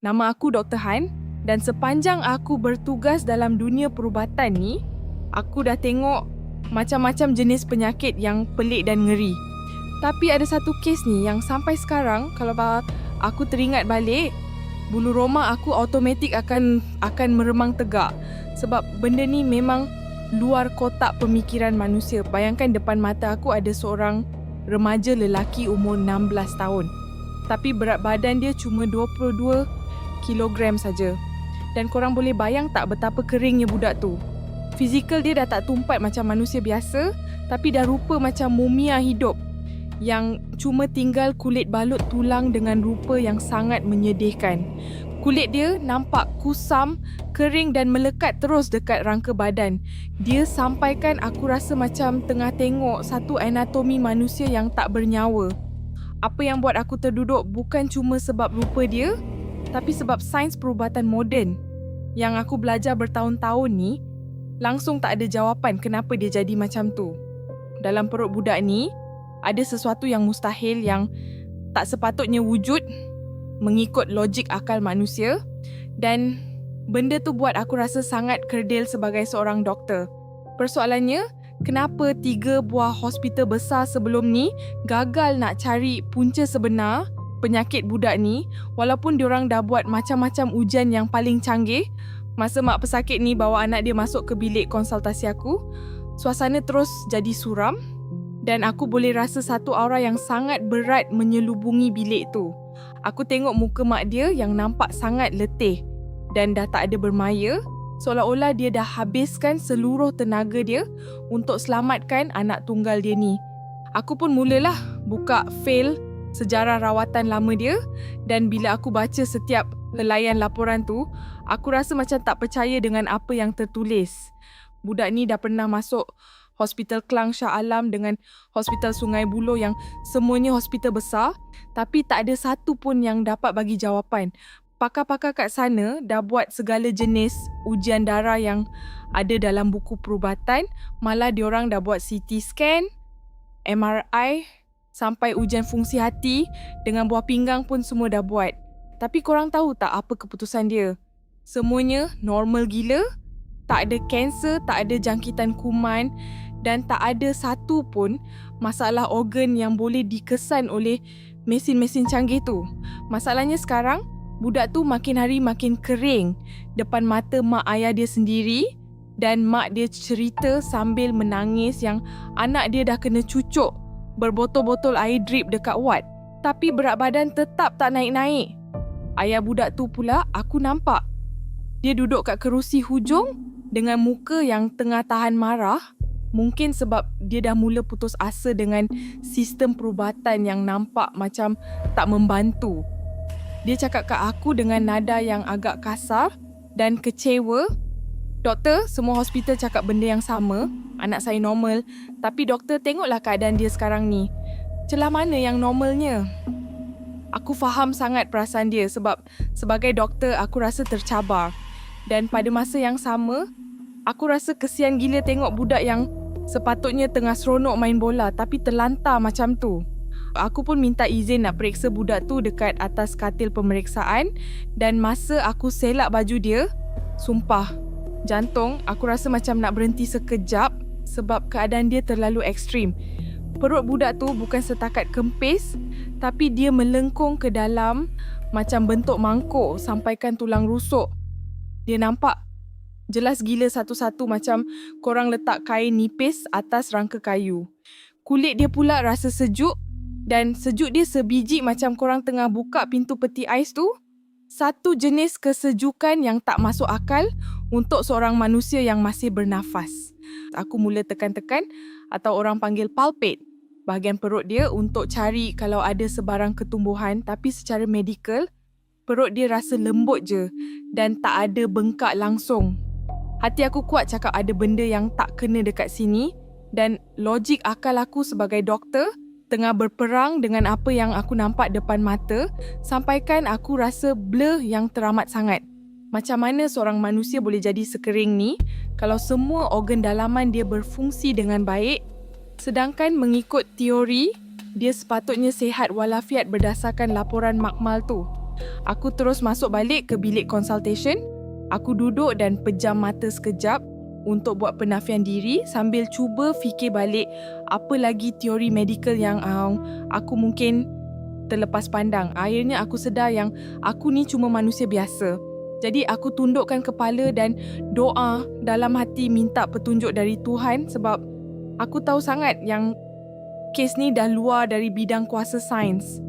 Nama aku Dr. Han dan sepanjang aku bertugas dalam dunia perubatan ni, aku dah tengok macam-macam jenis penyakit yang pelik dan ngeri. Tapi ada satu kes ni yang sampai sekarang kalau aku teringat balik, bulu roma aku automatik akan meremang tegak sebab benda ni memang luar kotak pemikiran manusia. Bayangkan depan mata aku ada seorang remaja lelaki umur 16 tahun. Tapi berat badan dia cuma 22 kilogram saja. Dan korang boleh bayang tak betapa keringnya budak tu. Fizikal dia dah tak tumpat macam manusia biasa, tapi dah rupa macam mumia hidup yang cuma tinggal kulit balut tulang dengan rupa yang sangat menyedihkan. Kulit dia nampak kusam, kering dan melekat terus dekat rangka badan. Dia sampaikan aku rasa macam tengah tengok satu anatomi manusia yang tak bernyawa. Apa yang buat aku terduduk bukan cuma sebab rupa dia, tapi sebab sains perubatan moden yang aku belajar bertahun-tahun ni langsung tak ada jawapan kenapa dia jadi macam tu. Dalam perut budak ni ada sesuatu yang mustahil yang tak sepatutnya wujud mengikut logik akal manusia, dan benda tu buat aku rasa sangat kerdil sebagai seorang doktor. Persoalannya, kenapa 3 buah hospital besar sebelum ni gagal nak cari punca sebenar penyakit budak ni, walaupun diorang dah buat macam-macam ujian yang paling canggih. Masa mak pesakit ni bawa anak dia masuk ke bilik konsultasi aku, suasana terus jadi suram dan aku boleh rasa satu aura yang sangat berat menyelubungi bilik tu. Aku tengok muka mak dia yang nampak sangat letih dan dah tak ada bermaya, seolah-olah dia dah habiskan seluruh tenaga dia untuk selamatkan anak tunggal dia ni. Aku pun mulalah buka fail sejarah rawatan lama dia, dan bila aku baca setiap helaian laporan tu, aku rasa macam tak percaya dengan apa yang tertulis. Budak ni dah pernah masuk Hospital Klang Shah Alam dengan Hospital Sungai Buloh yang semuanya hospital besar, tapi tak ada satu pun yang dapat bagi jawapan. Pakar-pakar kat sana dah buat segala jenis ujian darah yang ada dalam buku perubatan, malah diorang dah buat CT scan, MRI, sampai ujian fungsi hati dengan buah pinggang pun semua dah buat. Tapi korang tahu tak apa keputusan dia? Semuanya normal gila, tak ada kanser, tak ada jangkitan kuman dan tak ada satu pun masalah organ yang boleh dikesan oleh mesin-mesin canggih tu. Masalahnya sekarang, budak tu makin hari makin kering depan mata mak ayah dia sendiri, dan mak dia cerita sambil menangis yang anak dia dah kena cucuk berbotol-botol air drip dekat wad, tapi berat badan tetap tak naik-naik. Ayah budak tu pula aku nampak. Dia duduk kat kerusi hujung dengan muka yang tengah tahan marah, mungkin sebab dia dah mula putus asa dengan sistem perubatan yang nampak macam tak membantu. Dia cakap kat aku dengan nada yang agak kasar dan kecewa. Doktor, semua hospital cakap benda yang sama. Anak saya normal. Tapi doktor, tengoklah keadaan dia sekarang ni. Celah mana yang normalnya? Aku faham sangat perasaan dia sebab sebagai doktor aku rasa tercabar. Dan pada masa yang sama, aku rasa kesian gila tengok budak yang sepatutnya tengah seronok main bola tapi terlantar macam tu. Aku pun minta izin nak periksa budak tu dekat atas katil pemeriksaan, dan masa aku selak baju dia, sumpah, jantung aku rasa macam nak berhenti sekejap sebab keadaan dia terlalu ekstrim. Perut budak tu bukan setakat kempis, tapi dia melengkung ke dalam macam bentuk mangkuk sampaikan tulang rusuk. Dia nampak jelas gila satu-satu macam korang letak kain nipis atas rangka kayu. Kulit dia pula rasa sejuk, dan sejuk dia sebiji macam korang tengah buka pintu peti ais tu. Satu jenis kesejukan yang tak masuk akal untuk seorang manusia yang masih bernafas. Aku mula tekan-tekan atau orang panggil palpate bahagian perut dia untuk cari kalau ada sebarang ketumbuhan, tapi secara medikal, perut dia rasa lembut je dan tak ada bengkak langsung. Hati aku kuat cakap ada benda yang tak kena dekat sini, dan logik akal aku sebagai doktor tengah berperang dengan apa yang aku nampak depan mata, sampaikan aku rasa blur yang teramat sangat. Macam mana seorang manusia boleh jadi sekering ni kalau semua organ dalaman dia berfungsi dengan baik, sedangkan mengikut teori, dia sepatutnya sihat walafiat berdasarkan laporan makmal tu. Aku terus masuk balik ke bilik consultation. Aku duduk dan pejam mata sekejap untuk buat penafian diri sambil cuba fikir balik apa lagi teori medical yang aku mungkin terlepas pandang. Akhirnya aku sedar yang aku ni cuma manusia biasa. Jadi aku tundukkan kepala dan doa dalam hati minta petunjuk dari Tuhan sebab aku tahu sangat yang kes ni dah luar dari bidang kuasa sains.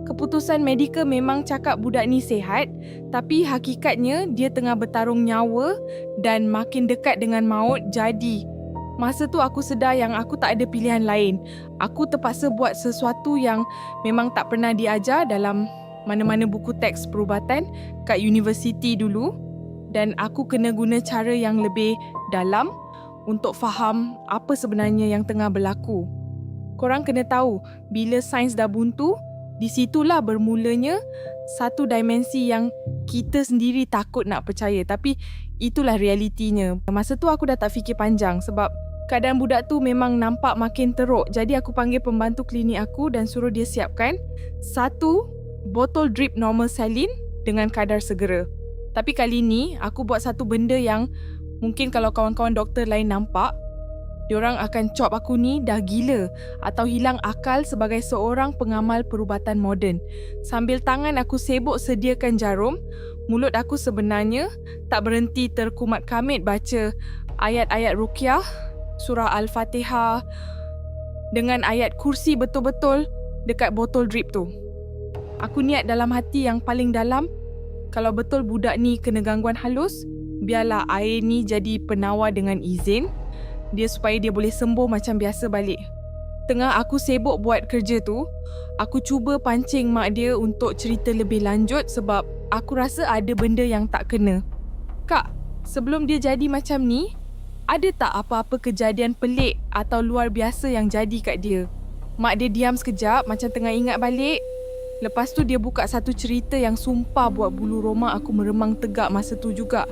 Keputusan medikal memang cakap budak ni sihat, tapi hakikatnya dia tengah bertarung nyawa dan makin dekat dengan maut. Jadi masa tu aku sedar yang aku tak ada pilihan lain. Aku terpaksa buat sesuatu yang memang tak pernah diajar dalam mana-mana buku teks perubatan kat universiti dulu, dan aku kena guna cara yang lebih dalam untuk faham apa sebenarnya yang tengah berlaku. Korang kena tahu, bila sains dah buntu, di situlah bermulanya satu dimensi yang kita sendiri takut nak percaya, tapi itulah realitinya. Masa tu aku dah tak fikir panjang sebab keadaan budak tu memang nampak makin teruk. Jadi aku panggil pembantu klinik aku dan suruh dia siapkan 1 botol drip normal saline dengan kadar segera. Tapi kali ni aku buat satu benda yang mungkin kalau kawan-kawan doktor lain nampak, diorang akan cop aku ni dah gila atau hilang akal sebagai seorang pengamal perubatan moden. Sambil tangan aku sibuk sediakan jarum, mulut aku sebenarnya tak berhenti terkumat kamit baca ayat-ayat ruqyah, surah Al-Fatihah dengan ayat kursi betul-betul dekat botol drip tu. Aku niat dalam hati yang paling dalam, kalau betul budak ni kena gangguan halus, biarlah air ni jadi penawar dengan izin dia supaya dia boleh sembuh macam biasa balik. Tengah aku sibuk buat kerja tu, aku cuba pancing mak dia untuk cerita lebih lanjut sebab aku rasa ada benda yang tak kena. Kak, sebelum dia jadi macam ni, ada tak apa-apa kejadian pelik atau luar biasa yang jadi kat dia? Mak dia diam sekejap macam tengah ingat balik. Lepas tu dia buka satu cerita yang sumpah buat bulu roma aku meremang tegak masa tu juga.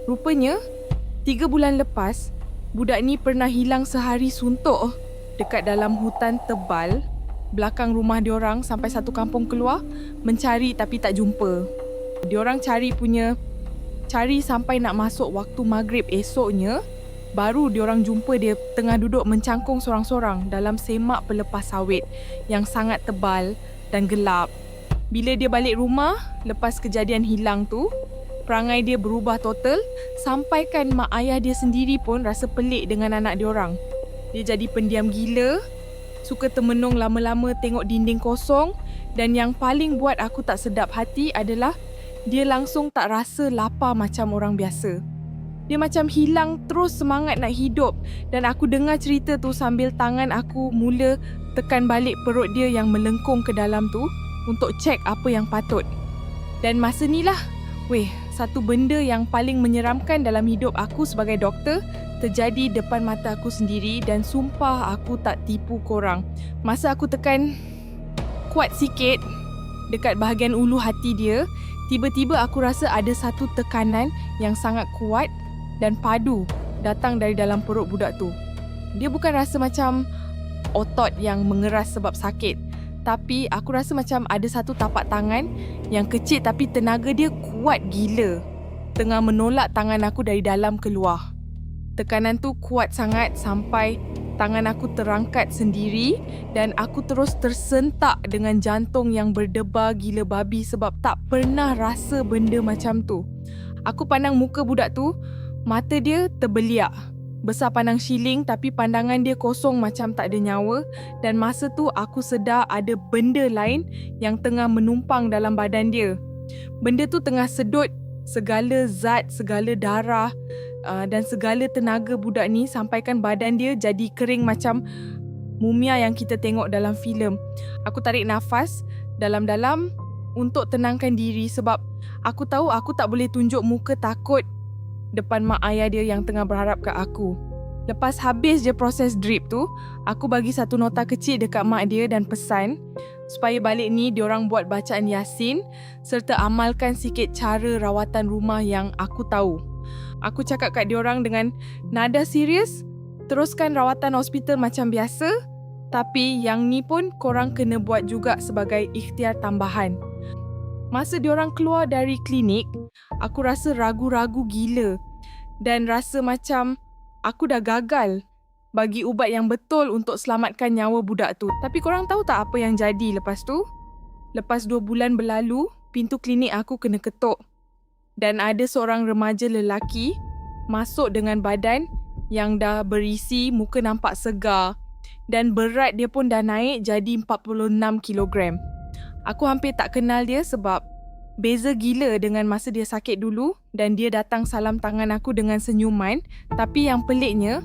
Rupanya, 3 bulan lepas, budak ni pernah hilang sehari suntuk dekat dalam hutan tebal belakang rumah diorang sampai satu kampung keluar mencari tapi tak jumpa. Diorang cari sampai nak masuk waktu maghrib esoknya. Baru diorang jumpa dia tengah duduk mencangkung sorang-sorang dalam semak pelepas sawit yang sangat tebal dan gelap. Bila dia balik rumah lepas kejadian hilang tu, perangai dia berubah total sampaikan mak ayah dia sendiri pun rasa pelik dengan anak diorang. Dia jadi pendiam gila, suka termenung lama-lama tengok dinding kosong, dan yang paling buat aku tak sedap hati adalah dia langsung tak rasa lapar macam orang biasa. Dia macam hilang terus semangat nak hidup, dan aku dengar cerita tu sambil tangan aku mula tekan balik perut dia yang melengkung ke dalam tu untuk cek apa yang patut. Dan masa ni lah, satu benda yang paling menyeramkan dalam hidup aku sebagai doktor terjadi depan mata aku sendiri, dan sumpah aku tak tipu korang. Masa aku tekan kuat sikit dekat bahagian ulu hati dia, tiba-tiba aku rasa ada satu tekanan yang sangat kuat dan padu datang dari dalam perut budak tu. Dia bukan rasa macam otot yang mengeras sebab sakit, tapi aku rasa macam ada satu tapak tangan yang kecil tapi tenaga dia kuat gila tengah menolak tangan aku dari dalam keluar. Tekanan tu kuat sangat sampai tangan aku terangkat sendiri dan aku terus tersentak dengan jantung yang berdebar gila babi sebab tak pernah rasa benda macam tu. Aku pandang muka budak tu, mata dia terbeliak. Besar pandang shilling tapi pandangan dia kosong macam tak ada nyawa, dan masa tu aku sedar ada benda lain yang tengah menumpang dalam badan dia. Benda tu tengah sedut segala zat, segala darah dan segala tenaga budak ni sampaikan badan dia jadi kering macam mumia yang kita tengok dalam filem. Aku tarik nafas dalam-dalam untuk tenangkan diri sebab aku tahu aku tak boleh tunjuk muka takut depan mak ayah dia yang tengah berharap kat aku. Lepas habis je proses drip tu, aku bagi satu nota kecil dekat mak dia dan pesan supaya balik ni diorang buat bacaan Yasin serta amalkan sikit cara rawatan rumah yang aku tahu. Aku cakap kat diorang dengan nada serius, teruskan rawatan hospital macam biasa, tapi yang ni pun korang kena buat juga sebagai ikhtiar tambahan. Masa diorang keluar dari klinik, aku rasa ragu-ragu gila dan rasa macam aku dah gagal bagi ubat yang betul untuk selamatkan nyawa budak tu. Tapi korang tahu tak apa yang jadi lepas tu? Lepas 2 bulan berlalu, pintu klinik aku kena ketuk. Dan ada seorang remaja lelaki masuk dengan badan yang dah berisi, muka nampak segar. Dan berat dia pun dah naik jadi 46 kilogram. Aku hampir tak kenal dia sebab beza gila dengan masa dia sakit dulu dan dia datang salam tangan aku dengan senyuman. Tapi yang peliknya,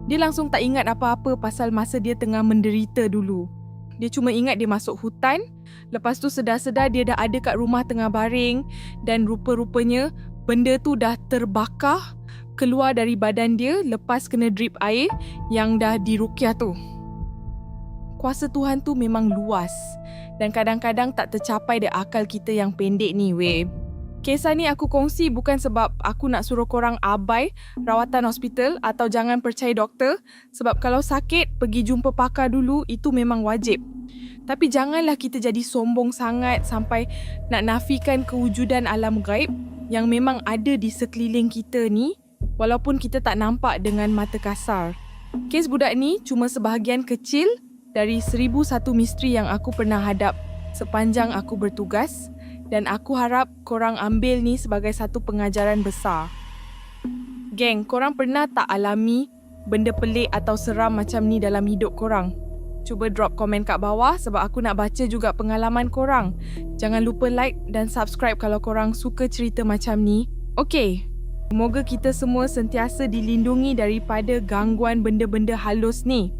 dia langsung tak ingat apa-apa pasal masa dia tengah menderita dulu. Dia cuma ingat dia masuk hutan, lepas tu sedar-sedar dia dah ada kat rumah tengah baring dan rupa-rupanya benda tu dah terbakar keluar dari badan dia lepas kena drip air yang dah diruqyah tu. Kuasa Tuhan tu memang luas dan kadang-kadang tak tercapai di akal kita yang pendek ni weh. Kisah ni aku kongsi bukan sebab aku nak suruh korang abai rawatan hospital atau jangan percaya doktor, sebab kalau sakit pergi jumpa pakar dulu, itu memang wajib. Tapi janganlah kita jadi sombong sangat sampai nak nafikan kewujudan alam gaib yang memang ada di sekeliling kita ni walaupun kita tak nampak dengan mata kasar. Kes budak ni cuma sebahagian kecil dari 1001 misteri yang aku pernah hadap sepanjang aku bertugas dan aku harap korang ambil ni sebagai satu pengajaran besar. Geng, korang pernah tak alami benda pelik atau seram macam ni dalam hidup korang? Cuba drop komen kat bawah sebab aku nak baca juga pengalaman korang. Jangan lupa like dan subscribe kalau korang suka cerita macam ni. Okey, semoga kita semua sentiasa dilindungi daripada gangguan benda-benda halus ni.